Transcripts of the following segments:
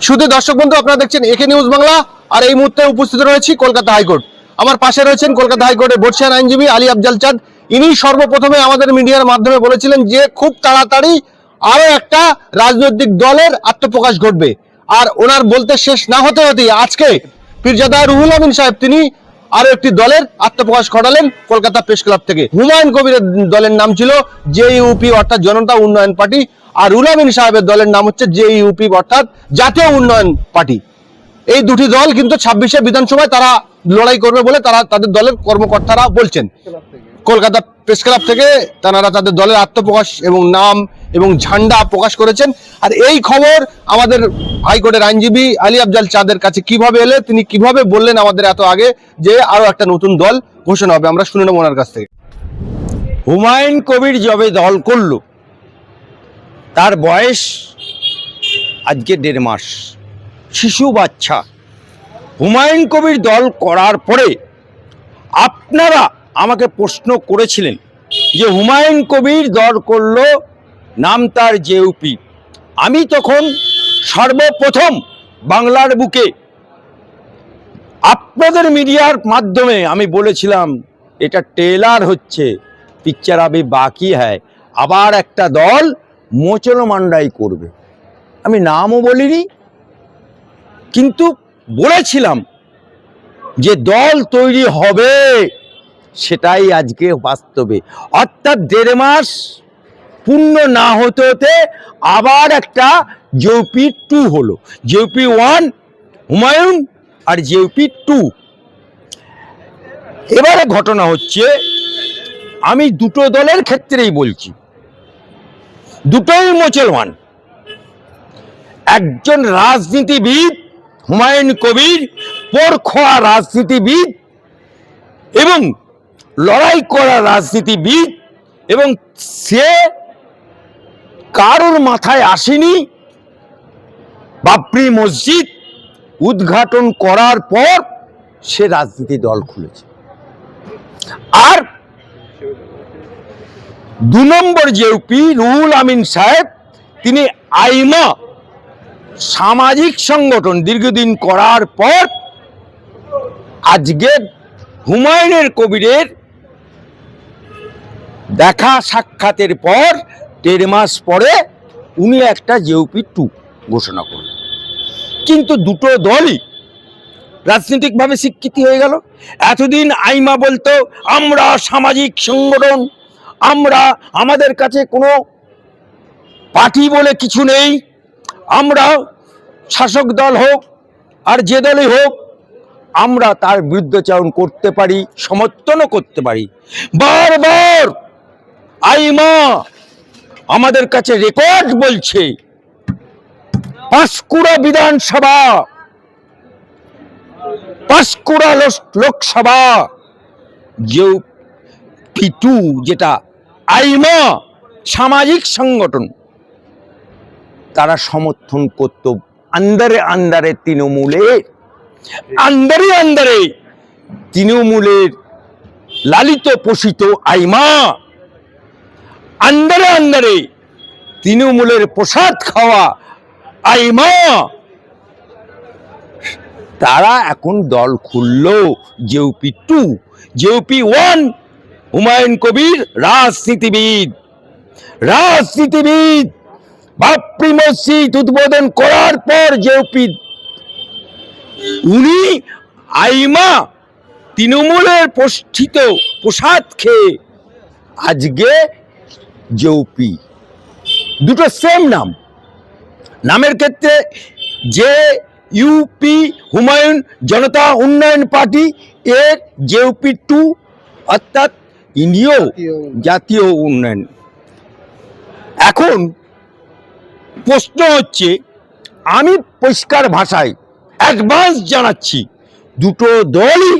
শুধু দর্শক বন্ধু, আপনারা দেখছেন একে নিউজ বাংলা। আর এই মুহূর্তে উপস্থিত রয়েছি কলকাতা হাইকোর্ট। আমার পাশে রয়েছেন কলকাতা হাইকোর্টের বর্ষিয়ান আইনজীবী আলী আফজাল চাঁদ। ইনি সর্বপ্রথমে আমাদের মিডিয়ার মাধ্যমে বলেছিলেন যে খুব তাড়াতাড়ি আরো একটা রাজনৈতিক দলের আত্মপ্রকাশ ঘটবে। আর ওনার বলতে শেষ না হতে হতেই আজকে পীরজাদা রুহুল আমিন সাহেব তিনি আরো একটি দলের আত্মপ্রকাশ ঘটালেন কলকাতা প্রেস ক্লাব থেকে। হুমায়ুন কবিরের দলের নাম ছিল জেইউপি অর্থাৎ জনতা উন্নয়ন পার্টি, আর রুহুল আমিন সাহেবের দলের নাম হচ্ছে জেইউপি অর্থাৎ জাতীয় উন্নয়ন পার্টি। এই দুটি দল কিন্তু 26শে বিধানসভায় তারা লড়াই করবে বলে তারা তাদের দলের কর্মকর্তারা বলছেন। কলকাতা প্রেস ক্লাব থেকে তারা তাদের দলের আত্মপ্রকাশ এবং নাম এবং ঝান্ডা প্রকাশ করেছেন। আর এই খবর আমাদের হাইকোর্টের আইনজীবী আলী আফজাল চাঁদের কাছে কিভাবে এলে, তিনি কিভাবে বললেন আমাদের এত আগে যে আরো একটা নতুন দল ঘোষণা হবে, আমরা শুনে নেব ওনার কাছ থেকে। হুমায়ুন কবির যবে দল করল তার বয়স আজকে 1.5 মাস, শিশু বাচ্চা। হুমায়ুন কবির দল করার পরে আপনারা আমাকে প্রশ্ন করেছিলেন যে হুমায়ুন কবির দল করলো, নাম তার জেইউপি। আমি তখন সর্বপ্রথম বাংলার বুকে আপনাদের মিডিয়ার মাধ্যমে আমি বলেছিলাম এটা ট্রেলার হচ্ছে, পিকচার আবে বাকি হ্যায়, আবার একটা দল মুসলমানরাই করবে। আমি নামও বলিনি, কিন্তু বলেছিলাম যে দল তৈরি হবে, সেটাই আজকে বাস্তবে। অর্থাৎ 1.5 মাস পূর্ণ না হতে হতে আবার একটা জেইউপি 2 হলো। জেইউপি 1 হুমায়ুন আর জেইউপি 2। এবারে ঘটনা হচ্ছে, আমি দুটো দলের ক্ষেত্রেই বলছি, দুটোই মুসলমান। একজন রাজনীতিবিদ হুমায়ুন কবির পরখোয়া রাজনীতিবিদ এবং লড়াই করা রাজনীতিবিদ, এবং সে কারোর মাথায় আসেনি বাবরি মসজিদ উদ্ঘাটন করার পর সে রাজনীতি দল খুলেছে। আর 2 নম্বর জেইউপি রুহুল আমিন সাহেব, তিনি আইমা সামাজিক সংগঠন দীর্ঘদিন করার পর আজকে হুমায়ুনের কবিরের দেখা সাক্ষাতের পর 1.5 মাস পরে উনি একটা জেইউপি 2 ঘোষণা করলেন। কিন্তু দুটো দলই রাজনৈতিকভাবে স্বীকৃতি হয়ে গেল। এতদিন আইমা বলতো আমরা সামাজিক সংগঠন, আমাদের কাছে কোনো পার্টি বলে কিছু নেই, আমরা শাসক দল হোক আর যে দলই হোক আমরা তার বিরুদ্ধাচরণ করতে পারি, সমর্থনও করতে পারি। বারবার আইমা আমাদের কাছে রেকর্ড বলছে, পাঁশকুড়া বিধানসভা, পাঁশকুড়া লোকসভা জেইউপি 2 যেটা আইমা সামাজিক সংগঠন, তারা সমর্থন করত আন্দারে তৃণমূলের লালিত পোষিত আইমা, আন্দারে তৃণমূলের প্রসাদ খাওয়া আইমা, তারা এখন দল খুলল জেইউপি 2। জেইউপি 1 হুমায়ুন কবির রাজনীতিবিদ, বাবরি মসজিদ উদ্বোধন করার পর জেইউপি, উনি আইমা তৃণমূলের পোষিত প্রসাদ খেয়ে আজকে জেইউপি। দুটো সেম নাম, নামের ক্ষেত্রে জেইউপি হুমায়ুন জনতা উন্নয়ন পার্টি, এর জেইউপি 2 অর্থাৎ ইন্ডিয় জাতীয় উন্নয়ন। এখন প্রশ্ন হচ্ছে, আমি পরিষ্কার ভাষায় অ্যাডভান্স জানাচ্ছি, দুটো দলই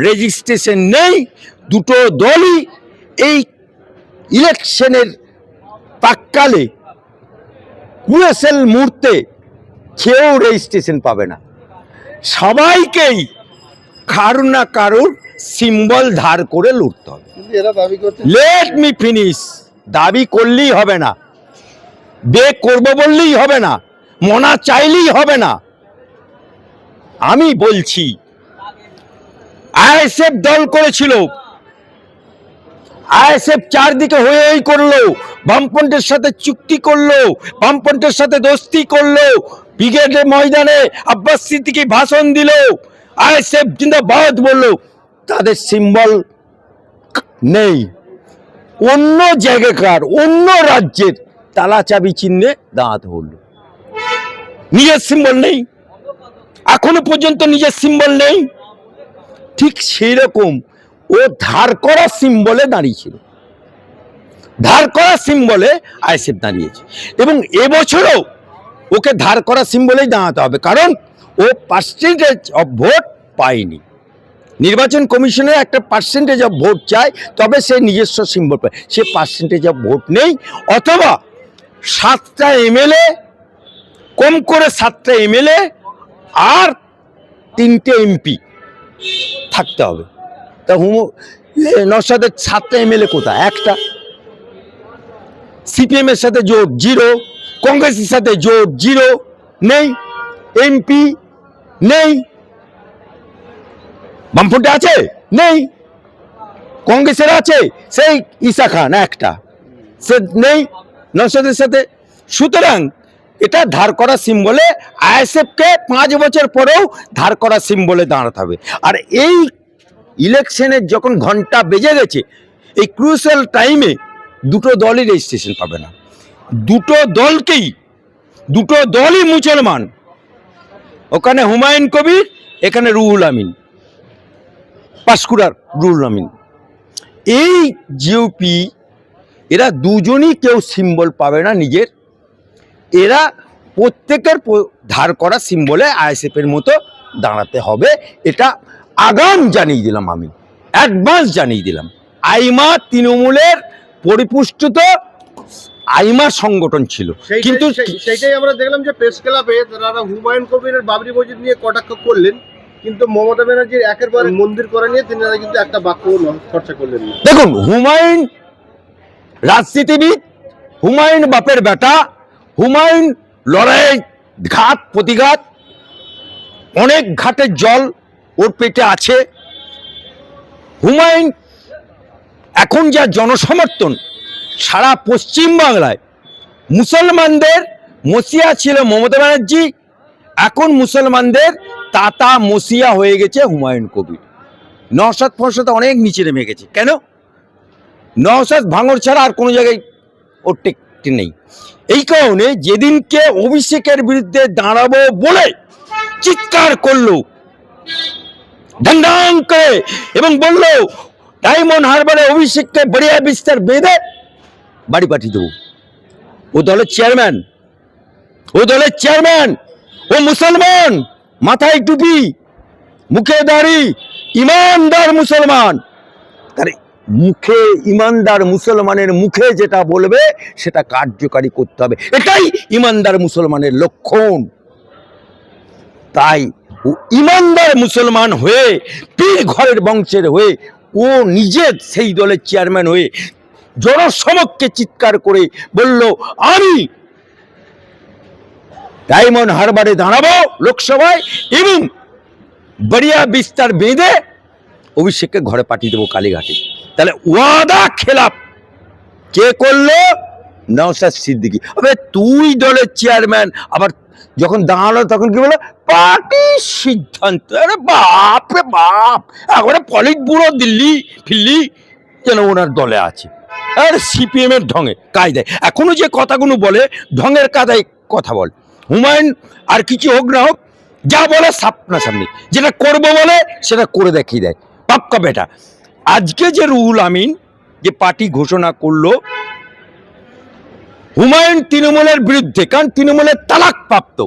রেজিস্ট্রেশন নেই, দুটো দলই এই ইলেকশনের প্রাক্কালে মুহূর্তে কেউ রেজিস্ট্রেশন পাবে না। সবাইকেই কারুর না কারুর সিম্বল ধার করে লড়তে হবে। Let me finish. দাবি করলেই হবে না, বে করবো বললেই হবে না, মনা চাইলেই হবে না। আমি বলছি আইএসএফ দল করেছিল, আইএসএফ চারদিকে হয়েই করলো, বামপন্থের সাথে চুক্তি করলো, বামপন্থের সাথে দোস্তি করলো, ব্রিগেডের ময়দানে আব্বাস সিদ্দিকী ভাষণ দিল, আইএসএফ জিন্দাবাদ বললো, তাদের সিম্বল নেই। অন্য জায়গাকার অন্য রাজ্যের তালা চাবি চিহ্নে দাঁড়াতে হলো, নিজের সিম্বল নেই, এখনো পর্যন্ত নিজের সিম্বল নেই। ঠিক সেই রকম ও ধার করা সিম্বলে দাঁড়িয়েছিল, ধার করা সিম্বলে আইএসএফ দাঁড়িয়েছে, এবং এবছরও ওকে ধার করা সিম্বলেই দাঁড়াতে হবে, কারণ ও পার্সেন্টেজ অফ ভোট পায়নি। নির্বাচন কমিশনের একটা পার্সেন্টেজ অফ ভোট চায়, তবে সে নিজস্ব সিম্বল পায়, সে পার্সেন্টেজ অফ ভোট নেই, অথবা 7টা এমএলএ, কম করে 7টা এমএলএ আর 3টে এমপি থাকতে হবে। তা নওশাদের 7টা এমএলএ কোথায়? একটা। সিপিএম এর সাথে জোট 0, কংগ্রেসের সাথে জোট 0, নেই এমপি, নেই। বামফ্রন্টে আছে? নেই। কংগ্রেসের আছে সেই ঈসা খান একটা, সে নেই নওশাদের সাথে। সুতরাং এটা ধার করা সিম্বলে আইএসএফকে 5 বছর পরেও ধার করা সিম্বলে দাঁড়াতে হবে। আর এই ইলেকশনের যখন ঘন্টা বেজে গেছে, এই ক্রুশিয়াল টাইমে দুটো দলই রেজিস্ট্রেশন পাবে না। দুটো দলই মুসলমান, ওখানে হুমায়ুন কবির, এখানে রুহুল আমিন, পাঁশকুড়ার রুহুল আমিন। এই জিওপি এরা দুজনই কেউ সিম্বল পাবে না নিজের, এরা প্রত্যেকের ধার করা সিম্বলে আইএসএফ এর মতো দাঁড়াতে হবে। এটা আগাম জানিয়ে দিলাম, আমি অ্যাডভান্স জানিয়ে দিলাম। আইমা তৃণমূলের পরিপুষ্ট আইমা সংগঠন ছিল, কিন্তু সেইটাই আমরা দেখলাম যে প্রেস ক্লাবে তারা হুমায়ুন কবিরের বাবরি মসজিদ নিয়ে কটাক্ষ করলেন, কিন্তু মমতা ব্যানার্জির একের পর মন্দির করা নিয়ে তিনি কিন্তু একটা বাক্য চর্চা করলেন না। দেখুন, হুমায়ুন রাজনীতিবিদ, হুমায়ুন বাপের বেটা, হুমায়ুন লড়াই, ঘাত প্রতিঘাত, অনেক ঘাটের জল ওর পেটে আছে। হুমায়ুন এখন যা জনসমর্থন সারা পশ্চিম বাংলায়, মুসলমানদের মসিয়া ছিল মমতা ব্যানার্জি, এখন মুসলমানদের তাতা মসিয়া হয়ে গেছে হুমায়ুন কবির। নওশাদ ফওশাদ অনেক নিচে নেমে গেছে। কেন? নওশাদ ভাঙড় ছাড়া আর কোনো জায়গায় ওর টেকটি নেই। এই কারণে যেদিনকে অভিষেকের বিরুদ্ধে দাঁড়াবো বলে চিৎকার করলো ঢাং করে এবং বললো ডায়মন্ড হারবারে অভিষেককে বড়িয়া বিস্তার বেঁধে বাড়ি পাঠিয়ে দেবো। ও দলের চেয়ারম্যান, ও মুসলমান, মাথায় টুপি, মুখে দাড়ি, ইমানদার মুসলমান। তার মুখে ইমানদার মুসলমানের মুখে যেটা বলবে সেটা কার্যকারী করতে হবে, এটাই ইমানদার মুসলমানের লক্ষণ। তাই ও ইমানদার মুসলমান হয়ে, পীর ঘরের বংশের হয়ে, ও নিজে সেই দলের চেয়ারম্যান হয়ে জনসমক্ষে চিৎকার করে বলল, আমি ডায়মন্ড হারবারে দাঁড়াবো লোকসভায় এবং বড়িয়া বিস্তার বেঁধে অভিষেককে ঘরে পাঠিয়ে দেবো কালীঘাটে। তাহলে ওয়াদা খেলাপ কে করলো? নওশাদ সিদ্দিকী। আবে তুই দলের চেয়ারম্যান, আবার যখন দাঁড়ালো তখন কি বলো? পার্টির সিদ্ধান্ত। আরে বাপ রে বাপ, একবারে পলিট ব্যুরো দিল্লি ফিল্লি যেন ওনার দলে আছে। আর সিপিএম এর ঢঙে কায়দায় এখনো যে কথাগুলো বলে, ঢঙের কায়দায় কথা বল। হুমায়ুন আর কিছু হোক না হোক, যা বলে সামনাসামনি, যেটা করবো বলে সেটা করে দেখিয়ে দেয়। পাক্কা বেটা। আজকে যে রুহুল আমিন যে পার্টি ঘোষণা করলো, হুমায়ুন তৃণমূলের বিরুদ্ধে, কারণ তৃণমূলের তালাক প্রাপ্ত,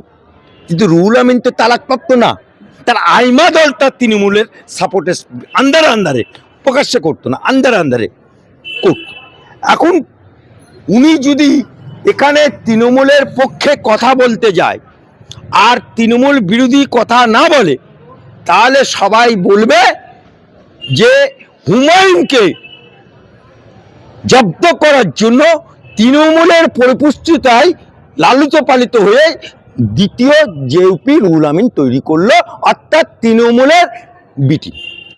কিন্তু রুহুল আমিন তো তালাক প্রাপ্ত না। তার আইমা দলটা তৃণমূলের সাপোর্টে আন্দারে প্রকাশ্যে করতো না, আন্দারে করত। এখন উনি যদি এখানে তৃণমূলের পক্ষে কথা বলতে যায় আর তৃণমূল বিরোধী কথা না বলে, তাহলে সবাই বলবে যে হুমায়ুনকে জব্দ করার জন্য তৃণমূলের পরিপুষ্টতায় লালিত পালিত হয়ে দ্বিতীয় জেউপি রুহুল আমিন তৈরি করলো, অর্থাৎ তৃণমূলের বিটি।